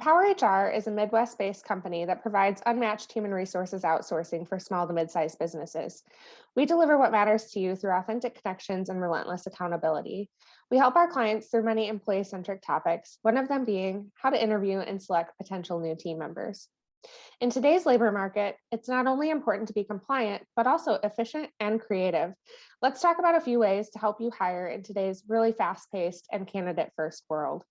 Empower HR is a Midwest-based company that provides unmatched human resources outsourcing for small to mid-sized businesses. We deliver what matters to you through authentic connections and relentless accountability. We help our clients through many employee-centric topics, one of them being how to interview and select potential new team members. In today's labor market, it's not only important to be compliant, but also efficient and creative. Let's talk about a few ways to help you hire in today's really fast-paced and candidate-first world.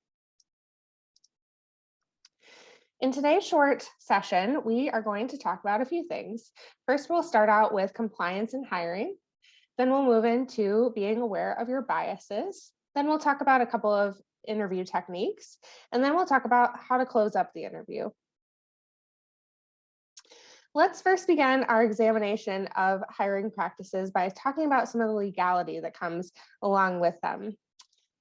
In today's short session, we are going to talk about a few things. First, we'll start out with compliance and hiring. Then we'll move into being aware of your biases. Then we'll talk about a couple of interview techniques, and then we'll talk about how to close up the interview. Let's first begin our examination of hiring practices by talking about some of the legality that comes along with them.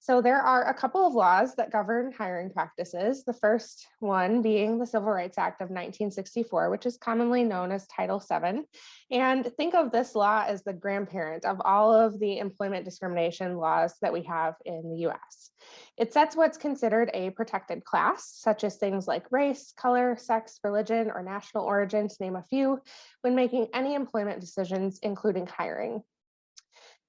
So there are a couple of laws that govern hiring practices. The first one being the Civil Rights Act of 1964, which is commonly known as Title VII. And think of this law as the grandparent of all of the employment discrimination laws that we have in the US. It sets what's considered a protected class, such as things like race, color, sex, religion, or national origin, to name a few, when making any employment decisions, including hiring.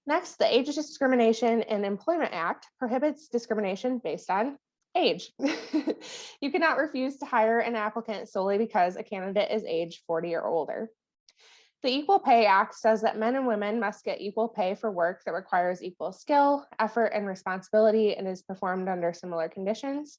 Next, the Age Discrimination in Employment Act prohibits discrimination based on age. You cannot refuse to hire an applicant solely because a candidate is age 40 or older. The Equal Pay Act says that men and women must get equal pay for work that requires equal skill, effort, and responsibility and is performed under similar conditions.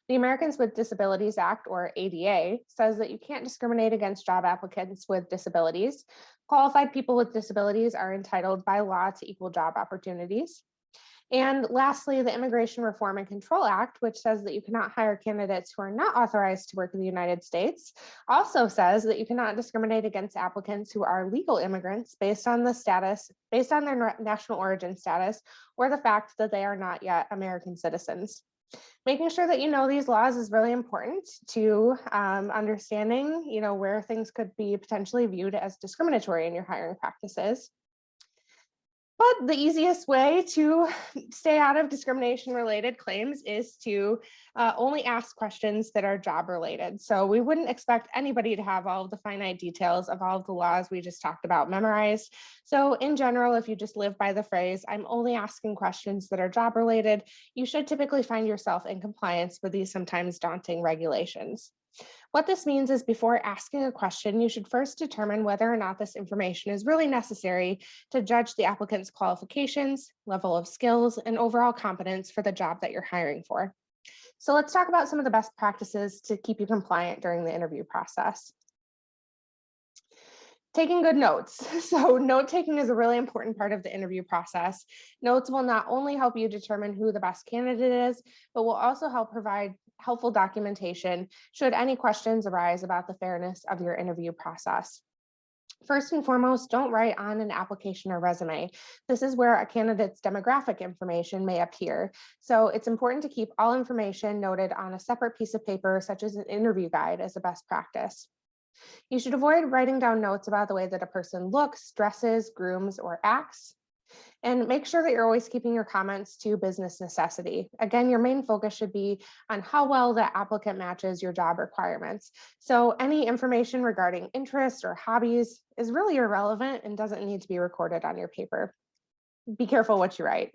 The Americans with Disabilities Act, or ADA, says that you can't discriminate against job applicants with disabilities. Qualified people with disabilities are entitled by law to equal job opportunities. And lastly, the Immigration Reform and Control Act, which says that you cannot hire candidates who are not authorized to work in the United States, also says that you cannot discriminate against applicants who are legal immigrants based on their national origin status, or the fact that they are not yet American citizens. Making sure that you know these laws is really important to understanding, where things could be potentially viewed as discriminatory in your hiring practices. But the easiest way to stay out of discrimination-related claims is to only ask questions that are job-related. So we wouldn't expect anybody to have all of the finite details of all of the laws we just talked about memorized. So in general, if you just live by the phrase, I'm only asking questions that are job-related, you should typically find yourself in compliance with these sometimes daunting regulations. What this means is before asking a question, you should first determine whether or not this information is really necessary to judge the applicant's qualifications, level of skills, and overall competence for the job that you're hiring for. So let's talk about some of the best practices to keep you compliant during the interview process. Taking good notes. So note taking is a really important part of the interview process. Notes will not only help you determine who the best candidate is, but will also help provide helpful documentation should any questions arise about the fairness of your interview process. First and foremost, don't write on an application or resume. This is where a candidate's demographic information may appear. So it's important to keep all information noted on a separate piece of paper, such as an interview guide, as a best practice. You should avoid writing down notes about the way that a person looks, dresses, grooms, or acts. And make sure that you're always keeping your comments to business necessity. Again, your main focus should be on how well the applicant matches your job requirements. So any information regarding interests or hobbies is really irrelevant and doesn't need to be recorded on your paper. Be careful what you write.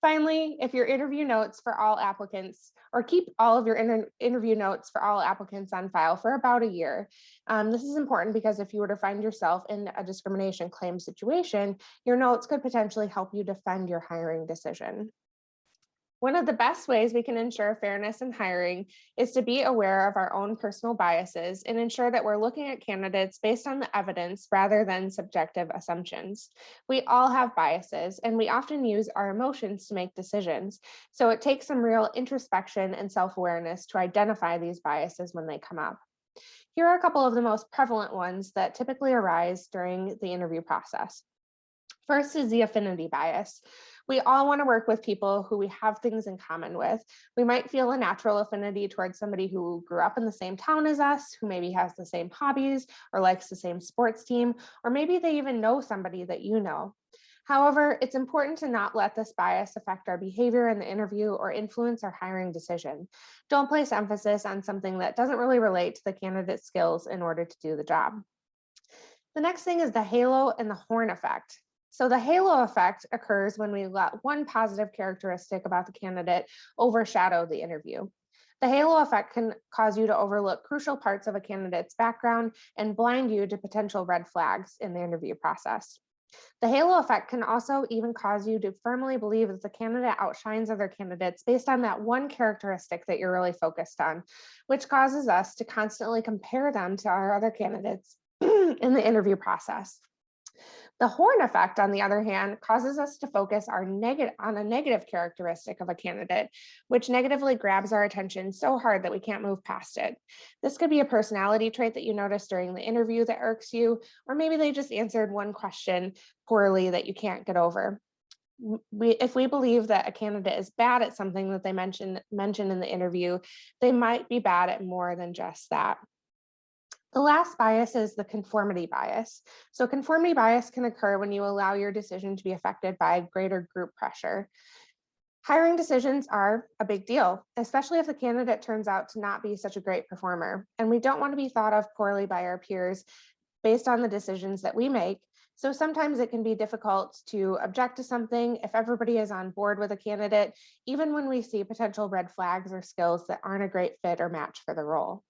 Finally, if your interview notes for all applicants, or keep all of your interview notes for all applicants on file for about a year. This is important because if you were to find yourself in a discrimination claim situation, your notes could potentially help you defend your hiring decision. One of the best ways we can ensure fairness in hiring is to be aware of our own personal biases and ensure that we're looking at candidates based on the evidence rather than subjective assumptions. We all have biases and we often use our emotions to make decisions. So it takes some real introspection and self-awareness to identify these biases when they come up. Here are a couple of the most prevalent ones that typically arise during the interview process. First is the affinity bias. We all want to work with people who we have things in common with. We might feel a natural affinity towards somebody who grew up in the same town as us, who maybe has the same hobbies or likes the same sports team, or maybe they even know somebody that you know. However, it's important to not let this bias affect our behavior in the interview or influence our hiring decision. Don't place emphasis on something that doesn't really relate to the candidate's skills in order to do the job. The next thing is the halo and the horn effect. So the halo effect occurs when we let one positive characteristic about the candidate overshadow the interview. The halo effect can cause you to overlook crucial parts of a candidate's background and blind you to potential red flags in the interview process. The halo effect can also even cause you to firmly believe that the candidate outshines other candidates based on that one characteristic that you're really focused on, which causes us to constantly compare them to our other candidates in the interview process. The horn effect, on the other hand, causes us to focus on a negative characteristic of a candidate, which negatively grabs our attention so hard that we can't move past it. This could be a personality trait that you notice during the interview that irks you, or maybe they just answered one question poorly that you can't get over. If we believe that a candidate is bad at something that they mentioned in the interview, they might be bad at more than just that. The last bias is the conformity bias. So conformity bias can occur when you allow your decision to be affected by greater group pressure. Hiring decisions are a big deal, especially if the candidate turns out to not be such a great performer. And we don't want to be thought of poorly by our peers based on the decisions that we make. So sometimes it can be difficult to object to something if everybody is on board with a candidate, even when we see potential red flags or skills that aren't a great fit or match for the role.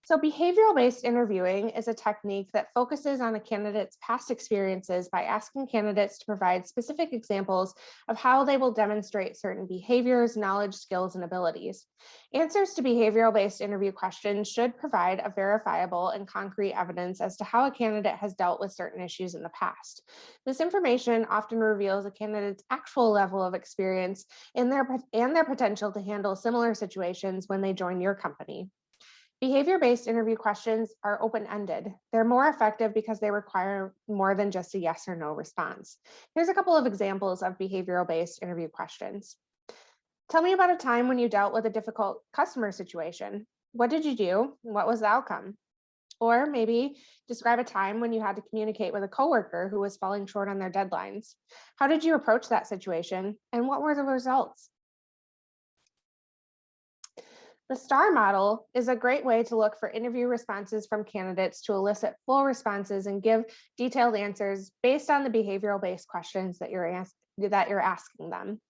So behavioral-based interviewing is a technique that focuses on a candidate's past experiences by asking candidates to provide specific examples of how they will demonstrate certain behaviors, knowledge, skills, and abilities. Answers to behavioral-based interview questions should provide a verifiable and concrete evidence as to how a candidate has dealt with certain issues in the past. This information often reveals a candidate's actual level of experience and their potential to handle similar situations when they join your company. Behavior-based interview questions are open-ended. They're more effective because they require more than just a yes or no response. Here's a couple of examples of behavioral-based interview questions. Tell me about a time when you dealt with a difficult customer situation. What did you do? What was the outcome? Or maybe describe a time when you had to communicate with a coworker who was falling short on their deadlines. How did you approach that situation? And what were the results? The STAR model is a great way to look for interview responses from candidates to elicit full responses and give detailed answers based on the behavioral-based questions that you're asking them.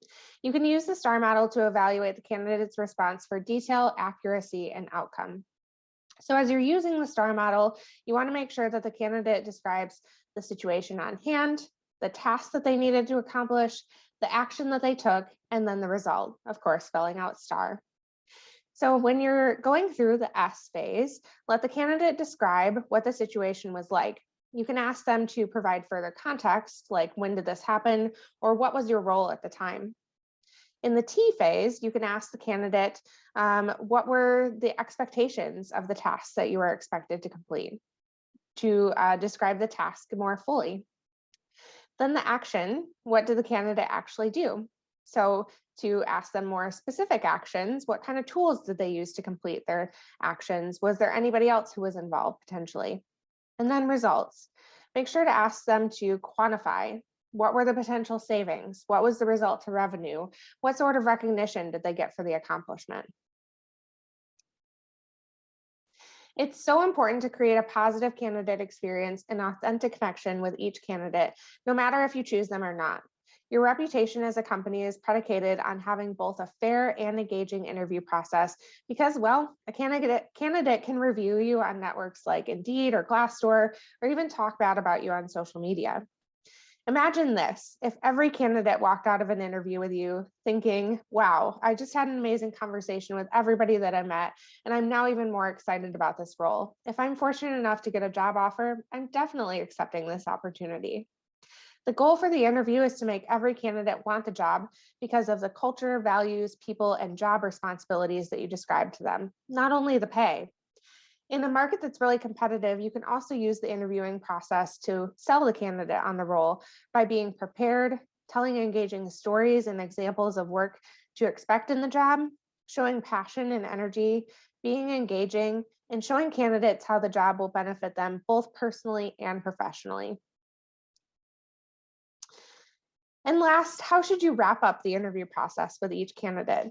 You can use the STAR model to evaluate the candidate's response for detail, accuracy, and outcome. So as you're using the STAR model, you want to make sure that the candidate describes the situation on hand, the task that they needed to accomplish, the action that they took, and then the result, of course, spelling out STAR. So when you're going through the S phase, let the candidate describe what the situation was like. You can ask them to provide further context, like when did this happen, or what was your role at the time. In the T phase, you can ask the candidate, what were the expectations of the tasks that you were expected to complete, to describe the task more fully. Then the action, what did the candidate actually do? So to ask them more specific actions, what kind of tools did they use to complete their actions? Was there anybody else who was involved potentially? And then results. Make sure to ask them to quantify. What were the potential savings? What was the result to revenue? What sort of recognition did they get for the accomplishment? It's so important to create a positive candidate experience and authentic connection with each candidate, no matter if you choose them or not. Your reputation as a company is predicated on having both a fair and engaging interview process because, well, a candidate can review you on networks like Indeed or Glassdoor, or even talk bad about you on social media. Imagine this, if every candidate walked out of an interview with you thinking, wow, I just had an amazing conversation with everybody that I met, and I'm now even more excited about this role. If I'm fortunate enough to get a job offer, I'm definitely accepting this opportunity. The goal for the interview is to make every candidate want the job because of the culture, values, people, and job responsibilities that you describe to them, not only the pay. In a market that's really competitive, you can also use the interviewing process to sell the candidate on the role by being prepared, telling engaging stories and examples of work to expect in the job, showing passion and energy, being engaging, and showing candidates how the job will benefit them both personally and professionally. And last, how should you wrap up the interview process with each candidate?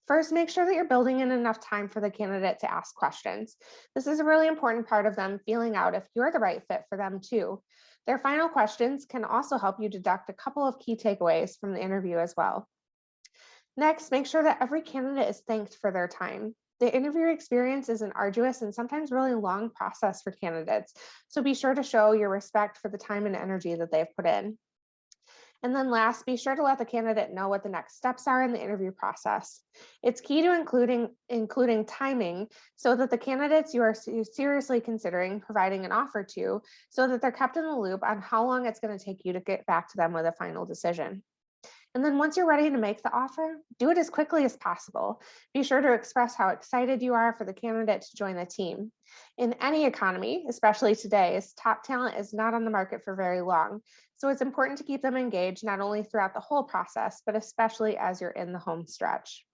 First, make sure that you're building in enough time for the candidate to ask questions. This is a really important part of them feeling out if you're the right fit for them too. Their final questions can also help you deduct a couple of key takeaways from the interview as well. Next, make sure that every candidate is thanked for their time. The interview experience is an arduous and sometimes really long process for candidates, so be sure to show your respect for the time and energy that they've put in. And then last, be sure to let the candidate know what the next steps are in the interview process. It's key to including timing so that the candidates you are seriously considering providing an offer to, so that they're kept in the loop on how long it's going to take you to get back to them with a final decision. And then once you're ready to make the offer, do it as quickly as possible. Be sure to express how excited you are for the candidate to join the team. In any economy, especially today's, top talent is not on the market for very long. So it's important to keep them engaged not only throughout the whole process, but especially as you're in the home stretch.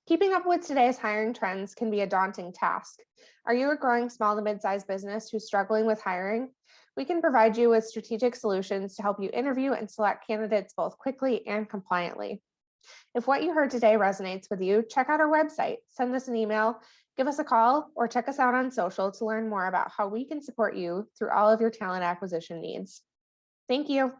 Keeping up with today's hiring trends can be a daunting task. Are you a growing small to mid-sized business who's struggling with hiring? We can provide you with strategic solutions to help you interview and select candidates both quickly and compliantly. If what you heard today resonates with you, check out our website, send us an email, give us a call, or check us out on social to learn more about how we can support you through all of your talent acquisition needs. Thank you.